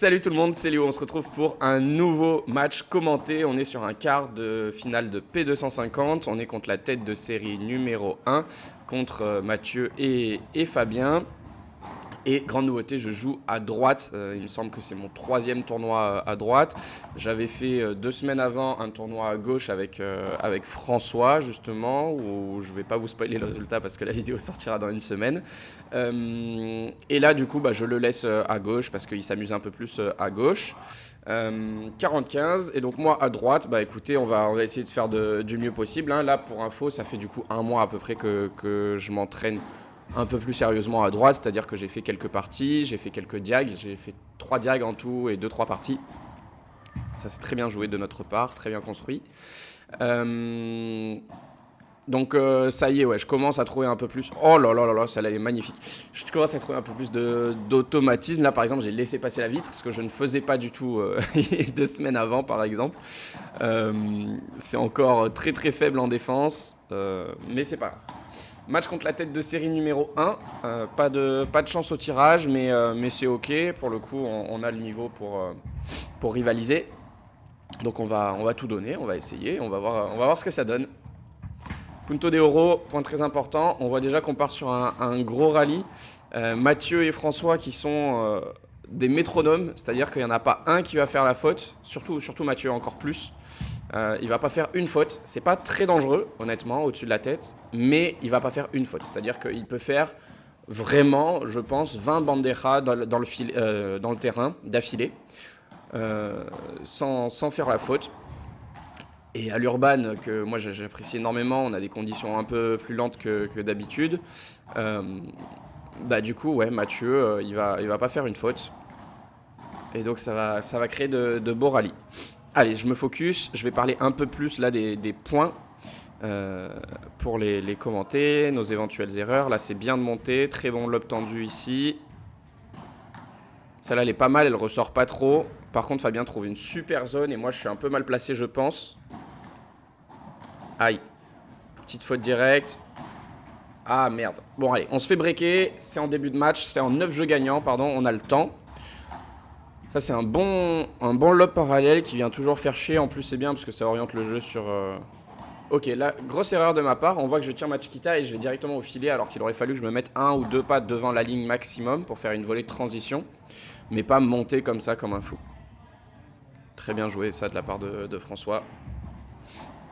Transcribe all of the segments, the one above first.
Salut tout le monde, c'est Léo, on se retrouve pour un nouveau match commenté. On est sur un quart de finale de P250, on est contre la tête de série numéro 1, contre Mathieu et Fabien. Et grande nouveauté, je joue à droite, il me semble que c'est mon troisième tournoi à droite. J'avais fait 2 semaines avant un tournoi à gauche avec François justement, où je ne vais pas vous spoiler le résultat parce que la vidéo sortira dans une semaine. Et là du coup je le laisse à gauche parce qu'il s'amuse un peu plus à gauche. 40-15 et donc moi à droite, écoutez, on va essayer de faire du mieux possible, hein. Là pour info, ça fait du coup 1 mois à peu près que je m'entraîne un peu plus sérieusement à droite, c'est-à-dire que j'ai fait quelques parties, j'ai fait quelques diags, j'ai fait 3 diags en tout et 2-3 parties. Ça c'est très bien joué de notre part, très bien construit. Donc ça y est, ouais, je commence à trouver un peu plus... Oh là là là là, celle-là est magnifique. Je commence à trouver un peu plus d'automatisme. Là par exemple, j'ai laissé passer la vitre, ce que je ne faisais pas du tout 2 semaines avant par exemple. C'est encore très très faible en défense, mais c'est pas grave. Match contre la tête de série numéro 1, pas de chance au tirage, mais c'est ok. Pour le coup, on a le niveau pour rivaliser. Donc on va tout donner, on va essayer, on va voir ce que ça donne. Punto de Oro, point très important, on voit déjà qu'on part sur un gros rallye. Mathieu et François qui sont des métronomes, c'est-à-dire qu'il n'y en a pas un qui va faire la faute, surtout Mathieu encore plus. Il va pas faire une faute, c'est pas très dangereux honnêtement au-dessus de la tête, mais il va pas faire une faute, c'est-à-dire qu'il peut faire vraiment, je pense, 20 bandejas dans le terrain d'affilée, sans faire la faute. Et à l'urban, que moi j'apprécie énormément, on a des conditions un peu plus lentes que d'habitude. Du coup, ouais, Mathieu, il va pas faire une faute. Et donc ça va créer de beaux rallyes. Allez, je me focus, je vais parler un peu plus là des points pour les commenter, nos éventuelles erreurs. Là, c'est bien de monter, très bon lob tendu ici. Celle-là, elle est pas mal, elle ressort pas trop. Par contre, Fabien trouve une super zone et moi, je suis un peu mal placé, je pense. Aïe, petite faute directe. Ah, merde. Bon, allez, on se fait breaker, c'est en début de match, c'est en 9 jeux gagnants, pardon, on a le temps. Ça c'est un bon lob parallèle qui vient toujours faire chier. En plus c'est bien parce que ça oriente le jeu sur... Ok, là, grosse erreur de ma part. On voit que je tire ma chiquita et je vais directement au filet alors qu'il aurait fallu que je me mette 1 ou 2 pas devant la ligne maximum pour faire une volée de transition. Mais pas monter comme ça, comme un fou. Très bien joué ça de la part de François.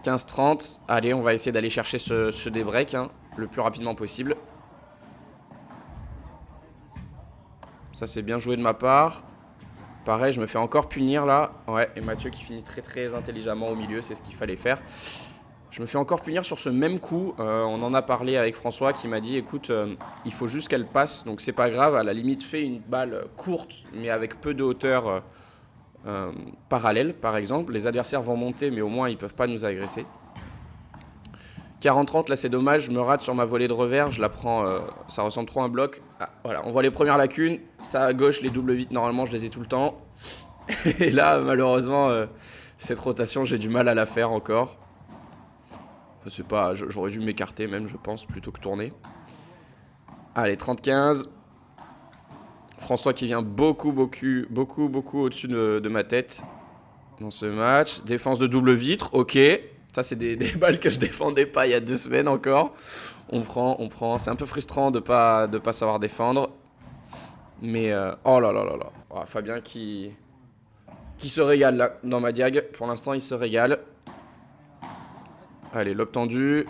15-30. Allez, on va essayer d'aller chercher ce débreak le plus rapidement possible. Ça c'est bien joué de ma part. Pareil, je me fais encore punir là. Ouais, et Mathieu qui finit très très intelligemment au milieu, c'est ce qu'il fallait faire. Je me fais encore punir sur ce même coup. On en a parlé avec François qui m'a dit, écoute, il faut juste qu'elle passe, donc c'est pas grave. À la limite, fais une balle courte, mais avec peu de hauteur parallèle, par exemple. Les adversaires vont monter, mais au moins ils peuvent pas nous agresser. 40-30, là c'est dommage, je me rate sur ma volée de revers, je la prends, ça ressemble trop à un bloc. Ah, voilà, on voit les premières lacunes, ça à gauche, les doubles vites, normalement je les ai tout le temps. Et là, malheureusement, cette rotation, j'ai du mal à la faire encore. Enfin, c'est pas, j'aurais dû m'écarter même, je pense, plutôt que tourner. Allez, 30-15. François qui vient beaucoup au-dessus de ma tête dans ce match. Défense de double vitre, ok. Ça, c'est des balles que je défendais pas il y a 2 semaines encore. On prend. C'est un peu frustrant de pas savoir défendre. Mais, oh là là là là. Oh, Fabien qui se régale là, dans ma diag. Pour l'instant, il se régale. Allez, lob tendu.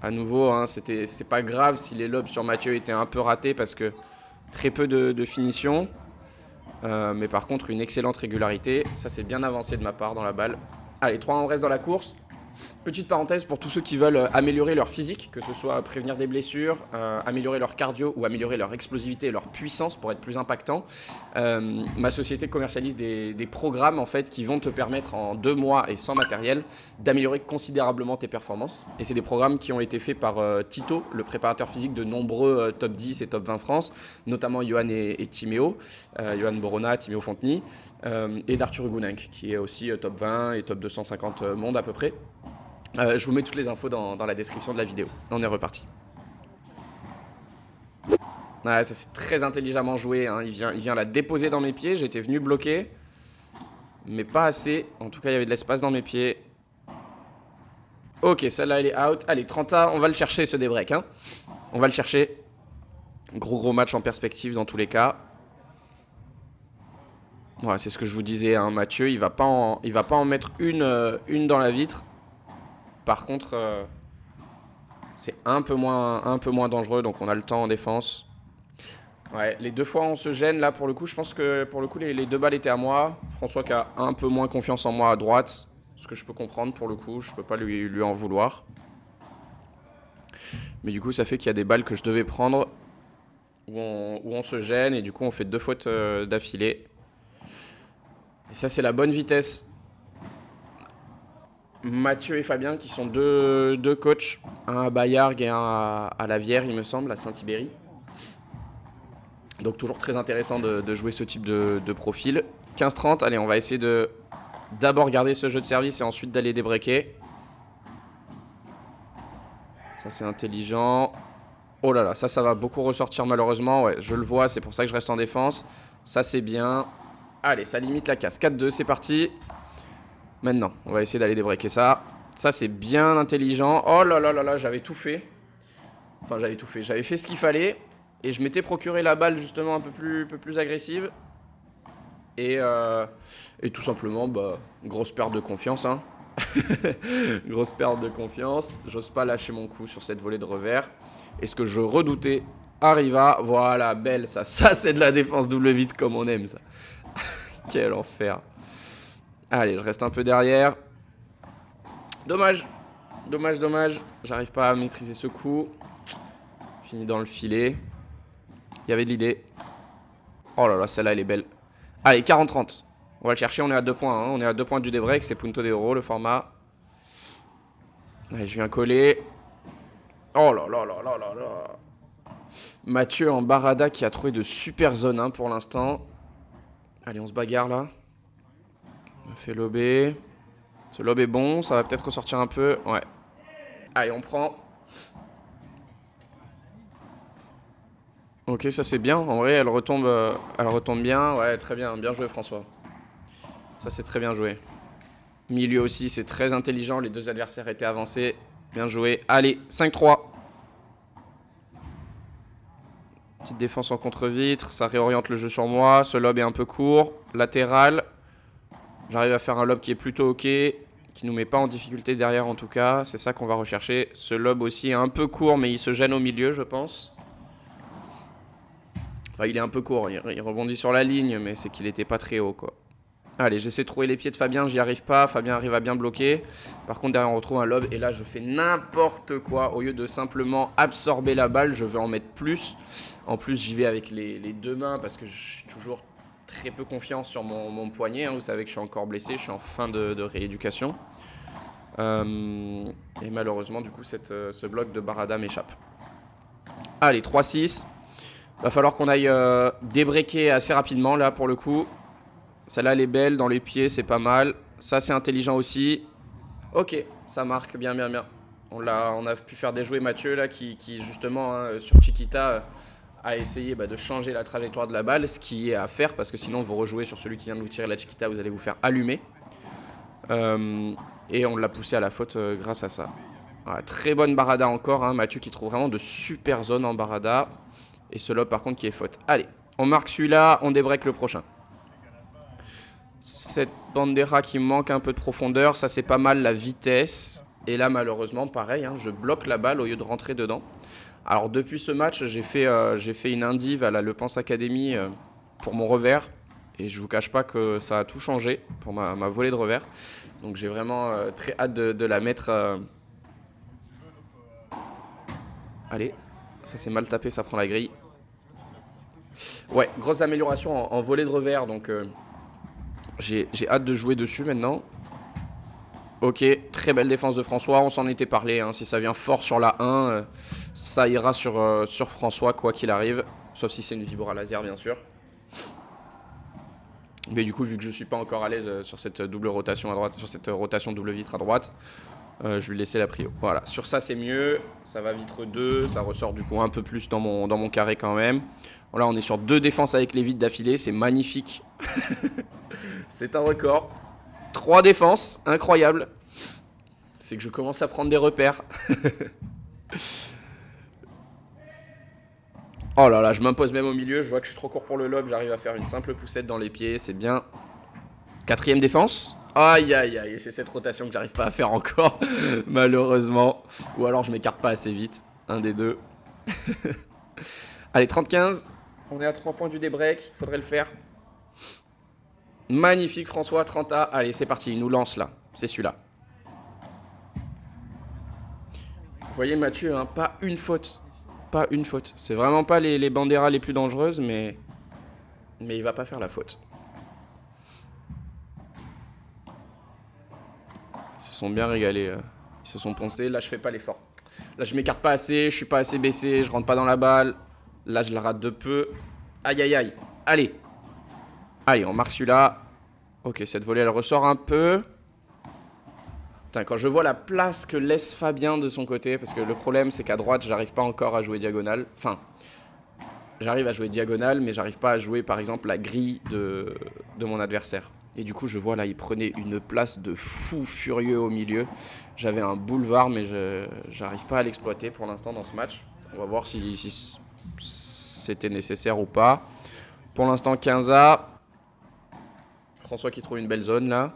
À nouveau, c'est pas grave si les lobs sur Mathieu étaient un peu ratés parce que très peu de finition. Mais par contre, une excellente régularité. Ça, c'est bien avancé de ma part dans la balle. Allez, 3 on reste dans la course. Petite parenthèse pour tous ceux qui veulent améliorer leur physique, que ce soit prévenir des blessures, améliorer leur cardio ou améliorer leur explosivité et leur puissance pour être plus impactant. Ma société commercialise des programmes en fait qui vont te permettre en 2 mois et sans matériel d'améliorer considérablement tes performances. Et c'est des programmes qui ont été faits par Tito, le préparateur physique de nombreux top 10 et top 20 France, notamment Johan et Timéo, Johan Borona, Timéo Fonteny, et d'Arthur Hugounenc, qui est aussi top 20 et top 250 monde à peu près. Je vous mets toutes les infos dans la description de la vidéo. On est reparti. Ouais, ça c'est très intelligemment joué, hein. Il vient la déposer dans mes pieds. J'étais venu bloquer, mais pas assez. En tout cas, il y avait de l'espace dans mes pieds. Ok, celle-là, elle est out. Allez, 30A, on va le chercher, ce débreak, hein. On va le chercher. Gros match en perspective dans tous les cas. Voilà, c'est ce que je vous disais, hein, Mathieu. Il va pas en mettre une dans la vitre. Par contre, c'est un peu moins dangereux, donc on a le temps en défense. Ouais, les deux fois on se gêne là pour le coup. Je pense que pour le coup les deux balles étaient à moi. François qui a un peu moins confiance en moi à droite. Ce que je peux comprendre pour le coup. Je peux pas lui en vouloir. Mais du coup ça fait qu'il y a des balles que je devais prendre où on se gêne. Et du coup on fait deux fautes d'affilée. Et ça c'est la bonne vitesse. Mathieu et Fabien qui sont deux coachs. Un à Bayargues et un à La Vière il me semble, à Saint-Ibéry. Donc toujours très intéressant de jouer ce type de profil. 15-30, allez, on va essayer de d'abord garder ce jeu de service et ensuite d'aller débreaker. Ça c'est intelligent. Oh là là, ça va beaucoup ressortir malheureusement. Ouais, je le vois, c'est pour ça que je reste en défense. Ça c'est bien. Allez, ça limite la casse. 4-2, c'est parti. Maintenant, on va essayer d'aller débreaker ça. Ça c'est bien intelligent. Oh là là là là, j'avais tout fait. Enfin, j'avais tout fait. J'avais fait ce qu'il fallait. Et je m'étais procuré la balle justement un peu plus agressive. Et tout simplement, bah, grosse perte de confiance. Hein. Grosse perte de confiance. J'ose pas lâcher mon coup sur cette volée de revers. Et ce que je redoutais arriva. Voilà, belle ça. Ça, c'est de la défense double vite comme on aime ça. Quel enfer. Allez, je reste un peu derrière. Dommage. Dommage. J'arrive pas à maîtriser ce coup. Fini dans le filet. Il y avait de l'idée. Oh là là, celle-là, elle est belle. Allez, 40-30. On va le chercher, on est à 2 points. Hein. On est à 2 points du débreak, c'est Punto de Oro, le format. Allez, je viens coller. Oh là là là là là là. Mathieu en Barada qui a trouvé de super zones hein, pour l'instant. Allez, on se bagarre là. On fait lober. Ce lob est bon, ça va peut-être ressortir un peu. Ouais. Allez, on prend. Ok, ça c'est bien. En vrai, elle retombe bien. Ouais, très bien. Bien joué, François. Ça, c'est très bien joué. Milieu aussi, c'est très intelligent. Les deux adversaires étaient avancés. Bien joué. Allez, 5-3. Petite défense en contre-vitre. Ça réoriente le jeu sur moi. Ce lob est un peu court. Latéral. J'arrive à faire un lob qui est plutôt ok. Qui nous met pas en difficulté derrière en tout cas. C'est ça qu'on va rechercher. Ce lob aussi est un peu court, mais il se gêne au milieu, je pense. Enfin, il est un peu court, il rebondit sur la ligne, mais c'est qu'il était pas très haut, quoi. Allez, j'essaie de trouver les pieds de Fabien, j'y arrive pas. Fabien arrive à bien bloquer. Par contre, derrière, on retrouve un lob. Et là, je fais n'importe quoi. Au lieu de simplement absorber la balle, je veux en mettre plus. En plus, j'y vais avec les deux mains parce que je suis toujours très peu confiant sur mon poignet. Hein. Vous savez que je suis encore blessé, je suis en fin de rééducation. Et malheureusement, du coup, ce bloc de Barada m'échappe. Allez, 3-6. Va falloir qu'on aille débreaker assez rapidement là pour le coup. Celle-là elle est belle dans les pieds, c'est pas mal. Ça c'est intelligent aussi. Ok, ça marque bien. On a pu faire déjouer Mathieu là qui justement hein, sur Chiquita a essayé de changer la trajectoire de la balle. Ce qui est à faire parce que sinon vous rejouez sur celui qui vient de vous tirer la Chiquita, vous allez vous faire allumer. Et on l'a poussé à la faute grâce à ça. Ouais, très bonne Barada encore, hein. Mathieu qui trouve vraiment de super zones en Barada. Et ce lob par contre qui est faute. Allez, on marque celui-là, on débreak le prochain. Cette bandera qui manque un peu de profondeur, ça c'est pas mal la vitesse. Et là malheureusement pareil, hein, je bloque la balle au lieu de rentrer dedans. Alors depuis ce match, j'ai fait une indive à la Le Pense Academy pour mon revers. Et je vous cache pas que ça a tout changé pour ma volée de revers. Donc j'ai vraiment très hâte de la mettre. Allez. Ça c'est mal tapé, ça prend la grille. Ouais, grosse amélioration en volée de revers, donc j'ai hâte de jouer dessus maintenant. Ok, très belle défense de François, on s'en était parlé, hein. Si ça vient fort sur la 1, ça ira sur François quoi qu'il arrive. Sauf si c'est une vibra laser bien sûr. Mais du coup, vu que je suis pas encore à l'aise sur cette double rotation à droite, sur cette rotation double vitre à droite, Je vais lui laisser la prio. Voilà, sur ça c'est mieux. Ça va vitre 2, ça ressort du coup un peu plus dans mon carré quand même. Voilà, on est sur 2 défenses avec les vitres d'affilée, c'est magnifique. C'est un record. 3 défenses, incroyable. C'est que je commence à prendre des repères. Oh là là, je m'impose même au milieu, je vois que je suis trop court pour le lob, j'arrive à faire une simple poussette dans les pieds, c'est bien. 4ème défense. Aïe aïe aïe, c'est cette rotation que j'arrive pas à faire encore, malheureusement. Ou alors je m'écarte pas assez vite, un des deux. Allez, 30-15, on est à 3 points du débreak, faudrait le faire. Magnifique François, 30A, allez c'est parti, il nous lance là, c'est celui-là. Vous voyez Mathieu, hein, pas une faute. Pas une faute. C'est vraiment pas les banderas les plus dangereuses, mais il va pas faire la faute. Ils se sont bien régalés. Ils se sont poncés. Là, je fais pas l'effort. Là, je m'écarte pas assez. Je suis pas assez baissé. Je rentre pas dans la balle. Là, je la rate de peu. Aïe, aïe, aïe. Allez. Allez, on marque celui-là. Ok, cette volée, elle ressort un peu. Putain, quand je vois la place que laisse Fabien de son côté, parce que le problème c'est qu'à droite j'arrive pas encore à jouer diagonale. Enfin, j'arrive à jouer diagonale, mais j'arrive pas à jouer par exemple la grille de mon adversaire. Et du coup je vois là, il prenait une place de fou furieux au milieu. J'avais un boulevard, mais j'arrive pas à l'exploiter pour l'instant dans ce match. On va voir si c'était nécessaire ou pas. Pour l'instant 15A. François qui trouve une belle zone là.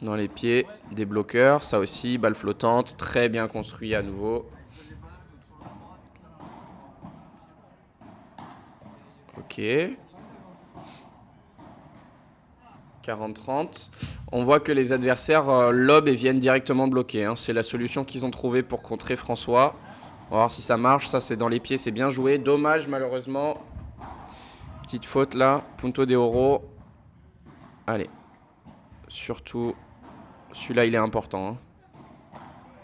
Dans les pieds, des bloqueurs, ça aussi, balle flottante, très bien construit à nouveau. Ok. 40-30. On voit que les adversaires lobent et viennent directement bloquer. Hein. C'est la solution qu'ils ont trouvée pour contrer François. On va voir si ça marche. Ça, c'est dans les pieds, c'est bien joué. Dommage, malheureusement. Petite faute là. Punto de oro. Allez. Surtout... Celui-là, il est important. Hein.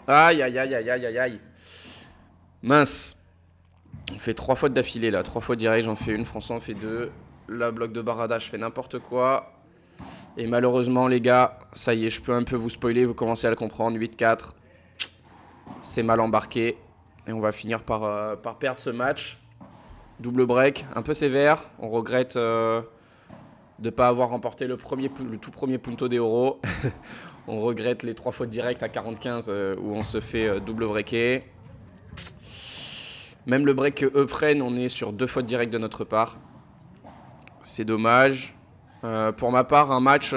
Aïe, aïe, aïe, aïe, aïe, aïe, aïe. Mince. On fait 3 fautes d'affilée, là. 3 fautes directes, j'en fais une. François en fait 2. Là, bloc de Barada, je fais n'importe quoi. Et malheureusement, les gars, ça y est, je peux un peu vous spoiler. Vous commencez à le comprendre. 8-4. C'est mal embarqué. Et on va finir par perdre ce match. Double break, un peu sévère. On regrette de ne pas avoir remporté le tout premier Punto de Oro. On regrette les 3 fautes directes à 40-15 où on se fait double breaker. Même le break qu'eux prennent, on est sur 2 fautes directes de notre part. C'est dommage. Pour ma part, un match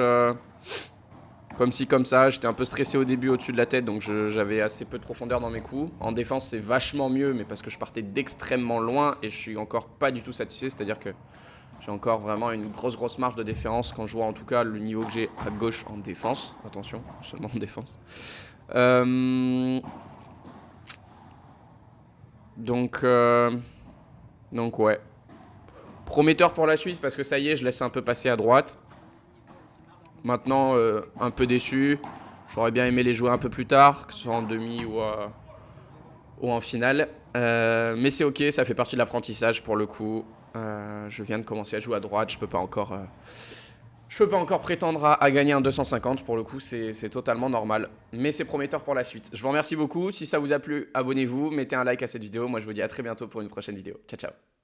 comme ci, comme ça. J'étais un peu stressé au début au-dessus de la tête, donc j'avais assez peu de profondeur dans mes coups. En défense, c'est vachement mieux, mais parce que je partais d'extrêmement loin et je suis encore pas du tout satisfait. C'est-à-dire que j'ai encore vraiment une grosse marge de différence quand je vois en tout cas le niveau que j'ai à gauche en défense. Attention, seulement en défense. Donc ouais. Prometteur pour la suite parce que ça y est, je laisse un peu passer à droite. Maintenant, un peu déçu. J'aurais bien aimé les jouer un peu plus tard, que ce soit en demi ou en finale. Mais c'est ok, ça fait partie de l'apprentissage pour le coup. Je viens de commencer à jouer à droite, je peux pas encore prétendre à gagner un 250, pour le coup c'est totalement normal. Mais c'est prometteur pour la suite. Je vous remercie beaucoup, si ça vous a plu, abonnez-vous, mettez un like à cette vidéo. Moi je vous dis à très bientôt pour une prochaine vidéo. Ciao ciao.